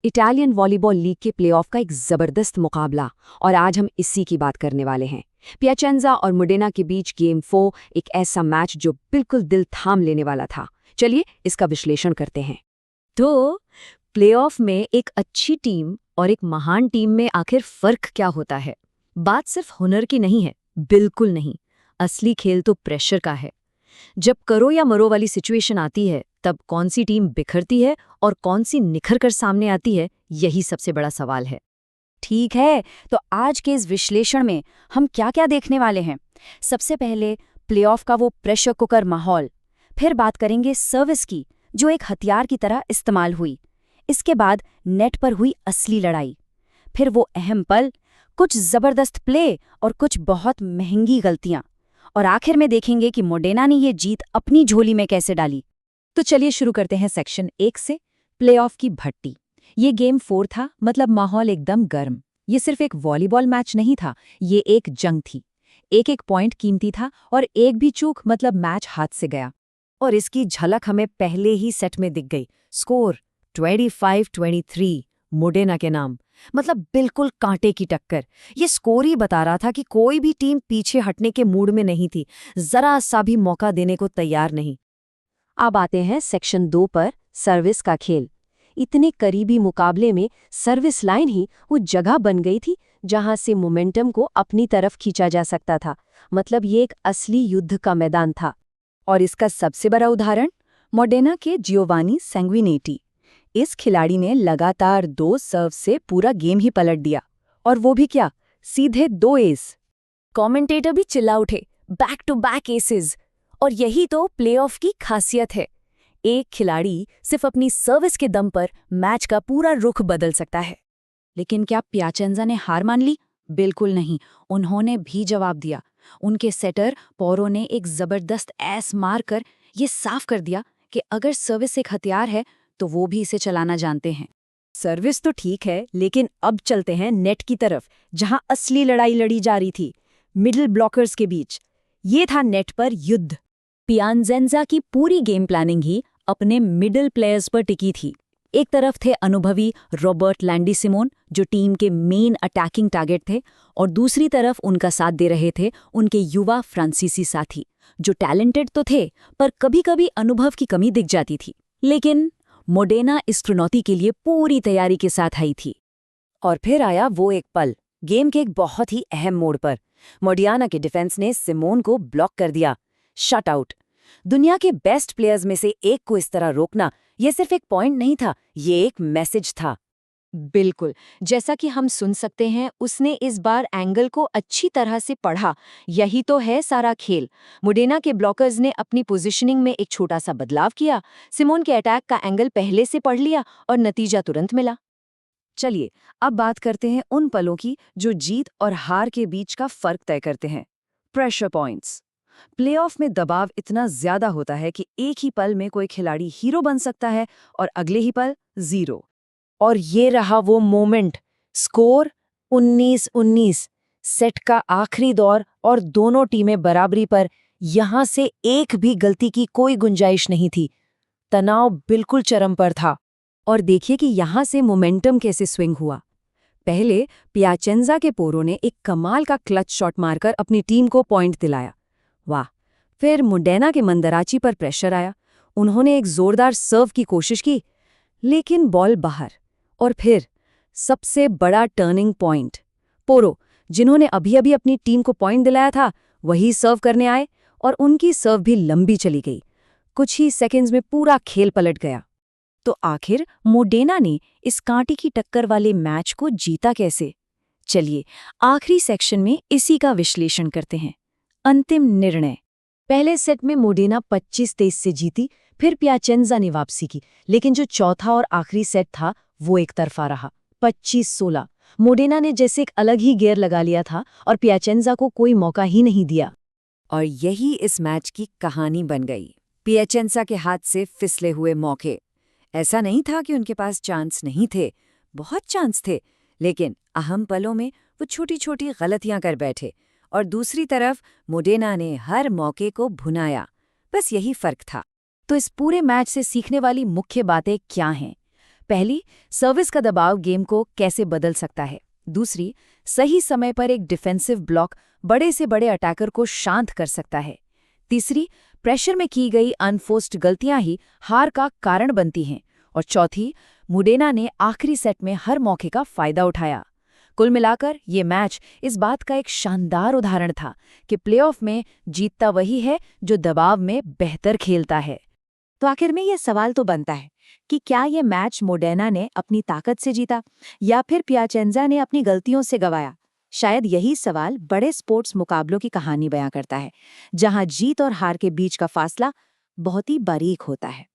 Italian volleyball league के playoff का एक जबरदस्त मुकाबला, और आज हम इसी की बात करने वाले हैं। पियाचेंजा और मोडेना के बीच गेम 4 एक ऐसा मैच जो बिल्कुल दिल थाम लेने वाला था। चलिए इसका विश्लेषण करते हैं। तो प्लेऑफ में एक अच्छी टीम और एक महान टीम में आखिर फर्क क्या होता है? बात सिर्फ हुनर की नहीं है, बिल्कुल नहीं। असली खेल तो प्रेशर का है। जब करो या मरो वाली सिचुएशन आती है, तब कौन सी टीम बिखरती है और कौन सी निखर कर सामने आती है, यही सबसे बड़ा सवाल है। ठीक है, तो आज के इस विश्लेषण में हम क्या-क्या देखने वाले हैं। सबसे पहले प्लेऑफ का वो प्रेशर कुकर माहौल, फिर बात करेंगे सर्विस की, जो एक हथियार की तरह इस्तेमाल हुई। इसके बाद नेट पर हुई असली लड़ाई, फिर वो अहम पल, कुछ जबरदस्त प्ले और कुछ बहुत महंगी गलतियां, और आखिर में देखेंगे कि मोडेना ने ये जीत अपनी झोली में कैसे डाली। तो चलिए शुरू करते हैं सेक्शन 1 से, प्लेऑफ की भट्टी। ये गेम 4 था, मतलब माहौल एकदम गर्म। ये सिर्फ एक वॉलीबॉल मैच नहीं था, ये एक जंग थी। एक एक पॉइंट कीमती था और एक भी चूक मतलब मैच हाथ से गया। और इसकी झलक हमें पहले ही सेट में दिख गई। स्कोर 25-23 मोडेना के नाम, मतलब बिल्कुल कांटे की टक्कर। ये स्कोर ही बता रहा था कि कोई भी टीम पीछे हटने के मूड में नहीं थी, जरा सा भी मौका देने को तैयार नहीं। अब आते हैं सेक्शन 2 पर, सर्विस का खेल। इतने करीबी मुकाबले में सर्विस लाइन ही वो जगह बन गई थी जहां से मोमेंटम को अपनी तरफ खींचा जा सकता था। मतलब ये एक असली युद्ध का मैदान था। और इसका सबसे बड़ा उदाहरण मोडेना के जियोवानी सैंग्विनेटी। इस खिलाड़ी ने लगातार 2 सर्व से पूरा गेम ही पलट दिया, और वो भी क्या, सीधे 2 एस। कमेंटेटर भी चिल्ला उठे, बैक टू बैक एसेस। और यही तो प्लेऑफ की खासियत है। एक खिलाड़ी सिर्फ अपनी सर्विस के दम पर मैच का पूरा रुख बदल सकता है। लेकिन क्या पियाचेंजा ने हार मान ली? बिल्कुल नहीं, उन्होंने भी जवाब दिया। उनके सेटर पोरो ने एक जबरदस्त ऐस मारकर ये साफ कर दिया कि अगर सर्विस एक हथियार है तो वो भी इसे चलाना जानते हैं। सर्विस तो ठीक है, लेकिन अब चलते हैं नेट की तरफ, जहां असली लड़ाई लड़ी जा रही थी, मिडिल ब्लॉकर्स के बीच। ये था नेट पर युद्ध। पियाचेंजा की पूरी गेम प्लानिंग ही अपने मिडिल प्लेयर्स पर टिकी थी। एक तरफ थे अनुभवी रॉबर्ट लैंडिसिमोन, जो टीम के मेन अटैकिंग टारगेट थे, और दूसरी तरफ उनका साथ दे रहे थे उनके युवा फ्रांसीसी साथी, जो टैलेंटेड तो थे पर कभी-कभी अनुभव की कमी दिख जाती थी। लेकिन मोडेना इस चुनौती के लिए पूरी तैयारी के साथ आई थी। और फिर आया वो एक पल, गेम के एक बहुत ही अहम मोड़ पर। मोडियाना के डिफेंस ने सिमोन को ब्लॉक कर दिया, शट आउट। दुनिया के बेस्ट प्लेयर्स में से एक को इस तरह रोकना, ये सिर्फ एक पॉइंट नहीं था, ये एक मैसेज था। बिल्कुल, जैसा कि हम सुन सकते हैं, उसने इस बार एंगल को अच्छी तरह से पढ़ा। यही तो है सारा खेल। मोडेना के ब्लॉकर्स ने अपनी पोजीशनिंग में एक छोटा सा बदलाव किया, सिमोन के अटैक का एंगल पहले से पढ़ लिया और नतीजा तुरंत मिला। चलिए अब बात करते हैं उन पलों की जो जीत और हार के बीच का फर्क तय करते हैं। Pressure points. प्लेऑफ में दबाव इतना ज्यादा होता है कि एक ही पल में कोई खिलाड़ी हीरो बन सकता है और अगले ही पल जीरो। और ये रहा वो मोमेंट। स्कोर 19-19, सेट का आखिरी दौर और दोनों टीमें बराबरी पर। यहां से एक भी गलती की कोई गुंजाइश नहीं थी। तनाव बिल्कुल चरम पर था। और देखिए कि यहाँ से मोमेंटम कैसे स्विंग हुआ। पहले पियाचेंजा के पोरो ने एक कमाल का क्लच शॉट मारकर अपनी टीम को पॉइंट दिलाया, वाह। फिर मोडेना के मंदराची पर प्रेशर आया, उन्होंने एक जोरदार सर्व की कोशिश की, लेकिन बॉल बाहर। और फिर सबसे बड़ा टर्निंग पॉइंट, पोरो, जिन्होंने अभी अभी अपनी टीम को पॉइंट दिलाया था, वही सर्व करने आए, और उनकी सर्व भी लंबी चली गई। कुछ ही सेकंड्स में पूरा खेल पलट गया। तो आखिर मोडेना ने इस कांटे की टक्कर वाले मैच को जीता कैसे? चलिए आखिरी सेक्शन में इसी का विश्लेषण करते हैं। अंतिम निर्णय। पहले सेट में मोडेना 25-23 से जीती, फिर पियाचेंजा ने वापसी की, लेकिन जो चौथा और आखिरी सेट था वो एक तरफा रहा, 25-16। मोडेना ने जैसे एक अलग ही गियर लगा लिया था और पियाचेंजा को कोई मौका ही नहीं दिया। और यही इस मैच की कहानी बन गई। पियाचेंजा के हाथ से फिसले हुए मौके। ऐसा नहीं था कि उनके पास चांस नहीं थे, बहुत चांस थे, लेकिन अहम पलों में वो छोटी छोटी गलतियां कर बैठे। और दूसरी तरफ मोडेना ने हर मौके को भुनाया। बस यही फर्क था। तो इस पूरे मैच से सीखने वाली मुख्य बातें क्या हैं? पहली, सर्विस का दबाव गेम को कैसे बदल सकता है। दूसरी, सही समय पर एक डिफेंसिव ब्लॉक बड़े से बड़े अटैकर को शांत कर सकता है। तीसरी, प्रेशर में की गई अनफोर्स्ड गलतियां ही हार का कारण बनती हैं। और चौथी, मोडेना ने आखिरी सेट में हर मौके का फायदा उठाया। कुल मिलाकर ये मैच इस बात का एक शानदार उदाहरण था कि प्लेऑफ में जीतता वही है जो दबाव में बेहतर खेलता है। तो आखिर में ये सवाल तो बनता है कि क्या ये मैच मोडेना ने अपनी ताकत से जीता या फिर पियाचेंजा ने अपनी गलतियों से गंवाया। शायद यही सवाल बड़े स्पोर्ट्स मुकाबलों की कहानी बयां करता है, जहां जीत और हार के बीच का फासला बहुत ही बारीक होता है।